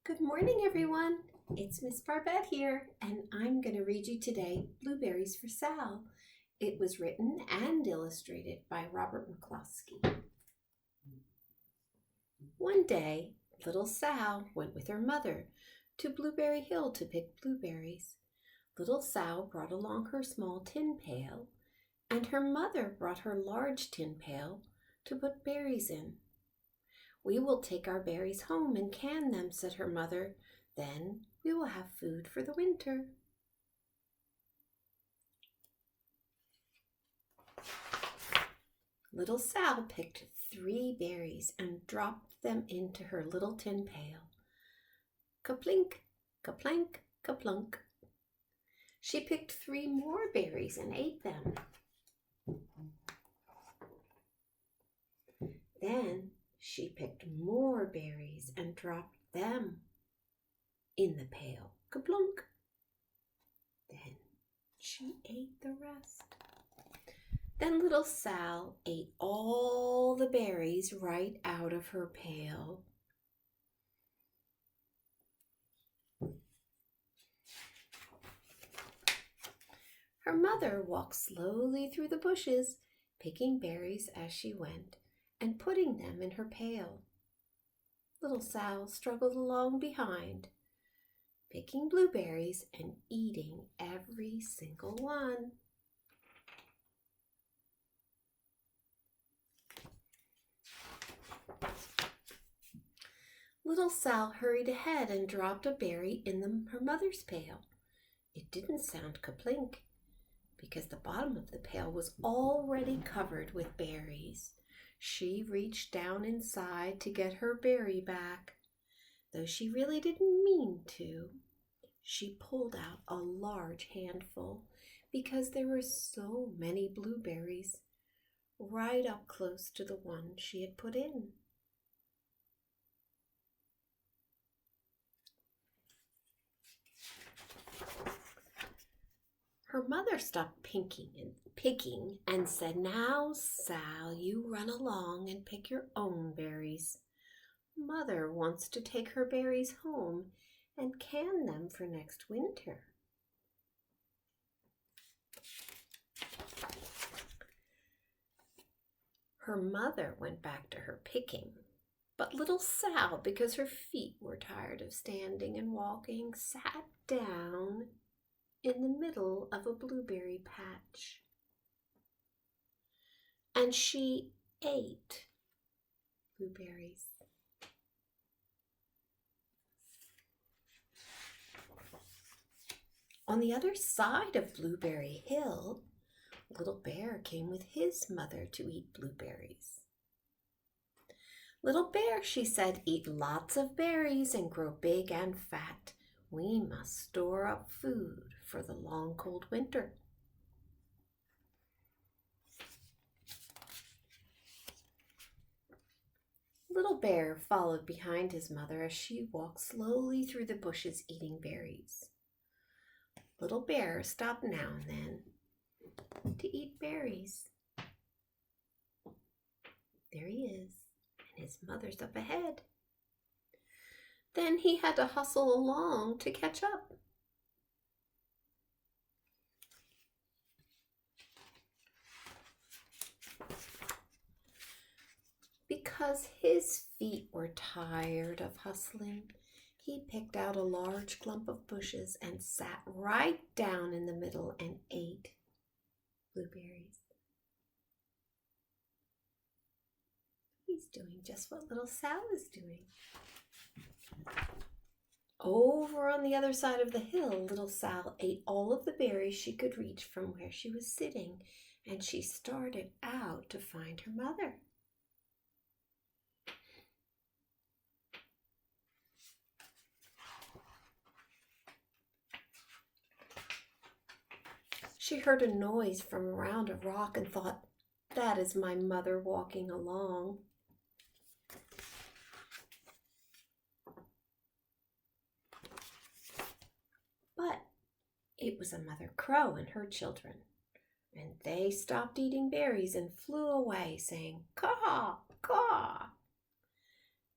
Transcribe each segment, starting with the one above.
Good morning, everyone. It's Miss Barbette here, and I'm going to read you today Blueberries for Sal. It was written and illustrated by Robert McCloskey. One day, little Sal went with her mother to Blueberry Hill to pick blueberries. Little Sal brought along her small tin pail, and her mother brought her large tin pail to put berries in. "We will take our berries home and can them," said her mother. "Then we will have food for the winter." Little Sal picked 3 berries and dropped them into her little tin pail. Kaplink, kaplank, kaplunk. She picked 3 more berries and ate them. Then she picked more berries and dropped them in the pail. Kaplunk. Then she ate the rest. Then little Sal ate all the berries right out of her pail. Her mother walked slowly through the bushes, picking berries as she went and putting them in her pail. Little Sal struggled along behind, picking blueberries and eating every single one. Little Sal hurried ahead and dropped a berry in her mother's pail. It didn't sound kaplink because the bottom of the pail was already covered with berries. She reached down inside to get her berry back. Though she really didn't mean to, she pulled out a large handful because there were so many blueberries right up close to the one she had put in. Her mother stopped picking and said, "Now, Sal, you run along and pick your own berries. Mother wants to take her berries home and can them for next winter." Her mother went back to her picking, but little Sal, because her feet were tired of standing and walking, sat down in the middle of a blueberry patch. And she ate blueberries. On the other side of Blueberry Hill, Little Bear came with his mother to eat blueberries. "Little Bear," she said, "eat lots of berries and grow big and fat. We must store up food for the long, cold winter." Little Bear followed behind his mother as she walked slowly through the bushes eating berries. Little Bear stopped now and then to eat berries. There he is, and his mother's up ahead. Then he had to hustle along to catch up. Because his feet were tired of hustling, he picked out a large clump of bushes and sat right down in the middle and ate blueberries. He's doing just what little Sal is doing. Over on the other side of the hill, little Sal ate all of the berries she could reach from where she was sitting, and she started out to find her mother. She heard a noise from around a rock and thought, "That is my mother walking along." But it was a mother crow and her children, and they stopped eating berries and flew away, saying, "Caw, caw."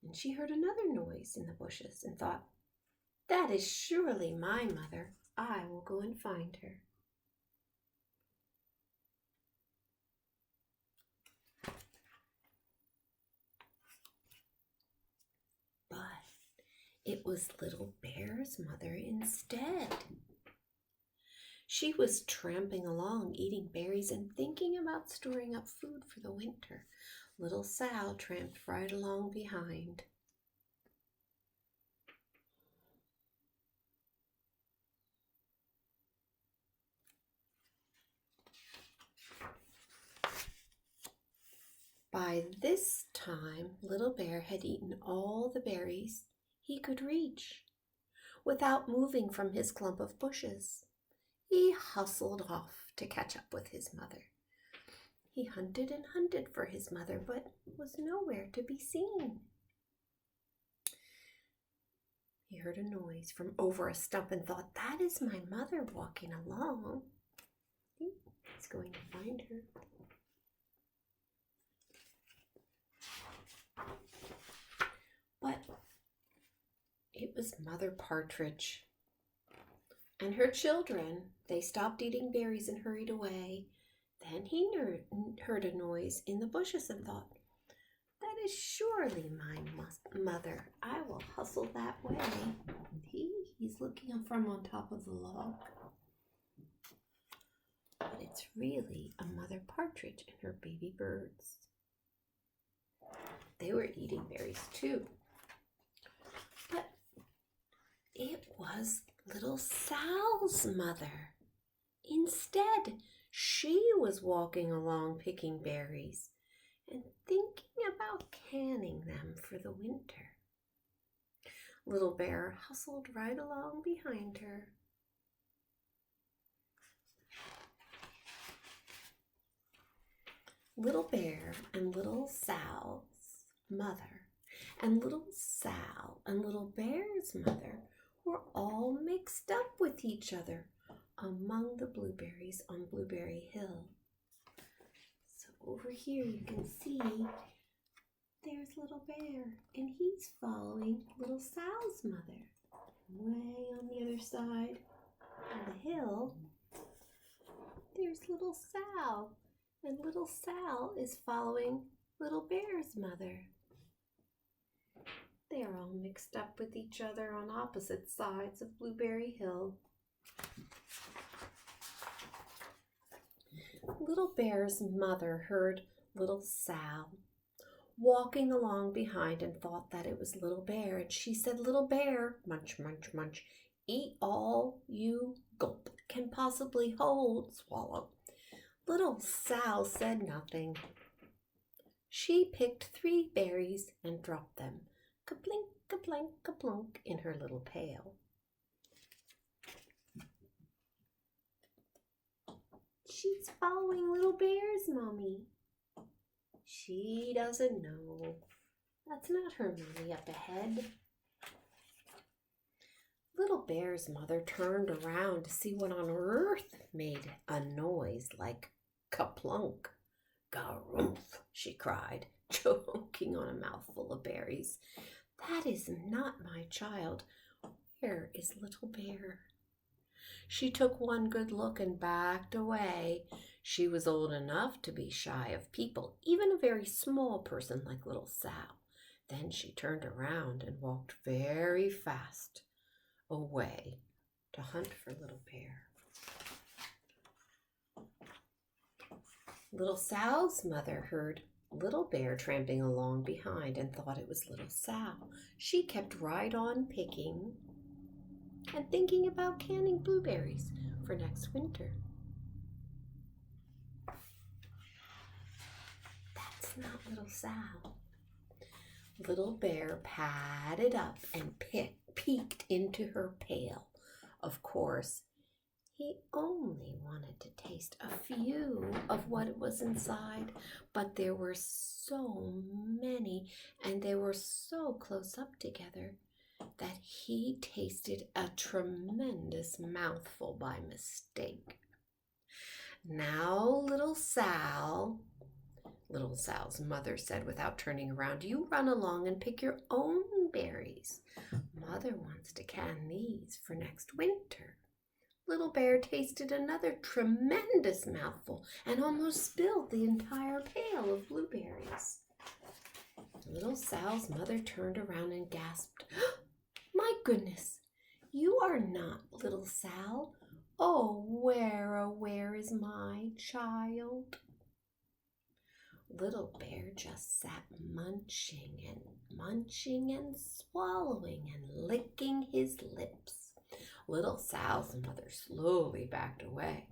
And she heard another noise in the bushes and thought, "That is surely my mother. I will go and find her." But it was Little Bear's mother instead. She was tramping along, eating berries and thinking about storing up food for the winter. Little Sal tramped right along behind. By this time, Little Bear had eaten all the berries he could reach without moving from his clump of bushes. He hustled off to catch up with his mother. He hunted and hunted for his mother, but was nowhere to be seen. He heard a noise from over a stump and thought, "That is my mother walking along." He's going to find her. But it was Mother Partridge and her children. They stopped eating berries and hurried away. Then he heard a noise in the bushes and thought, "That is surely my mother. I will hustle that way." He's looking from on top of the log. But it's really a Mother Partridge and her baby birds. They were eating berries too. But it was Little Sal's mother. Instead, she was walking along picking berries and thinking about canning them for the winter. Little Bear hustled right along behind her. Little Bear and Little Sal's mother and Little Sal and Little Bear's mother were all mixed up with each other among the blueberries on Blueberry Hill. So over here you can see there's Little Bear, and he's following Little Sal's mother. Way on the other side of the hill, there's Little Sal, and Little Sal is following Little Bear's mother. They are all mixed up with each other on opposite sides of Blueberry Hill. Little Bear's mother heard Little Sal walking along behind and thought that it was Little Bear. And she said, "Little Bear, munch, munch, munch, eat all you gulp can possibly hold, swallow." Little Sal said nothing. She picked 3 berries and dropped them, ka-plink, ka-plank, ka-plunk, in her little pail. She's following Little Bear's mommy. She doesn't know. That's not her mommy up ahead. Little Bear's mother turned around to see what on earth made a noise like ka-plunk. "Garumph," she cried, choking on a mouthful of berries. "That is not my child. Where is Little Bear?" She took one good look and backed away. She was old enough to be shy of people, even a very small person like Little Sal. Then she turned around and walked very fast away to hunt for Little Bear. Little Sal's mother heard Little Bear tramping along behind and thought it was Little Sal. She kept right on picking and thinking about canning blueberries for next winter. That's not Little Sal. Little Bear padded up and peeked into her pail. Of course, he only wanted to taste a few of what was inside, but there were so many and they were so close up together that he tasted a tremendous mouthful by mistake. Now Little Sal Little Sal's mother said without turning around. "You run along and pick your own berries. Mother wants to can these for next winter." Little Bear tasted another tremendous mouthful and almost spilled the entire pail of blueberries. Little Sal's mother turned around and gasped, "My goodness, you are not Little Sal. Oh, where is my child?" Little Bear just sat munching and swallowing and licking his lips. Little Sal's mother slowly backed away.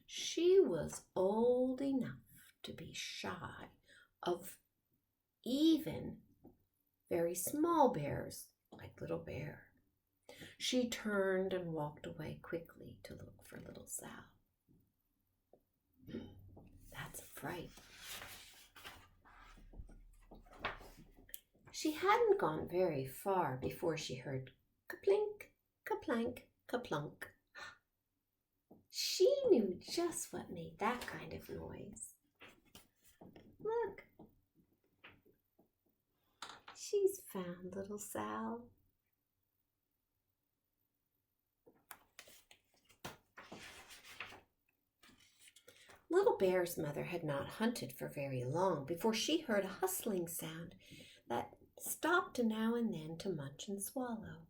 She was old enough to be shy of even very small bears like Little Bear. She turned and walked away quickly to look for Little Sal. That's a fright. She hadn't gone very far before she heard ka-plink, ka-plank, ka-plunk. She knew just what made that kind of noise. Look, she's found Little Sal. Little Bear's mother had not hunted for very long before she heard a hustling sound that stopped now and then to munch and swallow.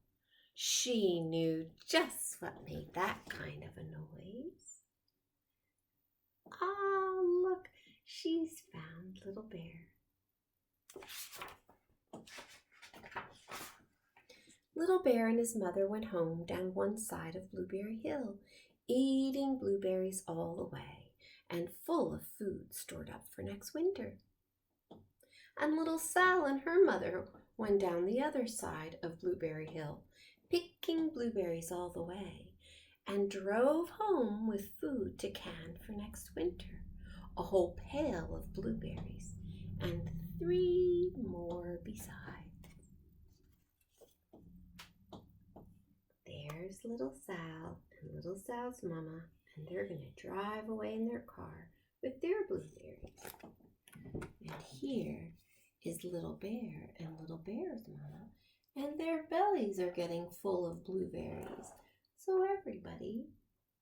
She knew just what made that kind of a noise. Ah, look, she's found Little Bear. Little Bear and his mother went home down one side of Blueberry Hill, eating blueberries all the way and full of food stored up for next winter. And Little Sal and her mother went down the other side of Blueberry Hill, picking blueberries all the way, and drove home with food to can for next winter, a whole pail of blueberries, and 3 more besides. There's Little Sal and Little Sal's mama, and they're going to drive away in their car with their blueberries. And here is Little Bear and Little Bear's mama, and their bellies are getting full of blueberries. So everybody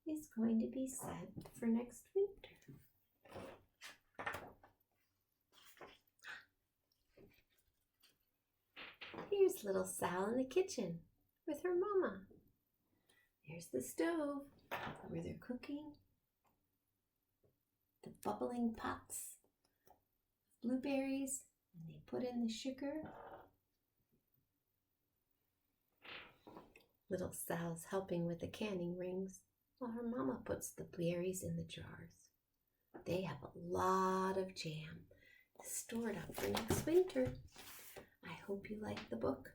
is going to be set for next winter. Here's Little Sal in the kitchen with her mama. There's the stove where they're cooking. The bubbling pots of blueberries, and they put in the sugar. Little Sal's helping with the canning rings while her mama puts the berries in the jars. They have a lot of jam stored up for next winter. I hope you like the book.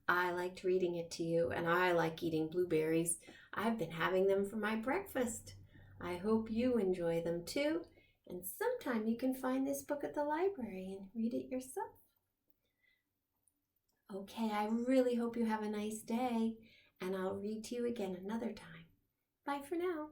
I liked reading it to you, and I like eating blueberries. I've been having them for my breakfast. I hope you enjoy them too, and sometime you can find this book at the library and read it yourself. Okay, I really hope you have a nice day, and I'll read to you again another time. Bye for now.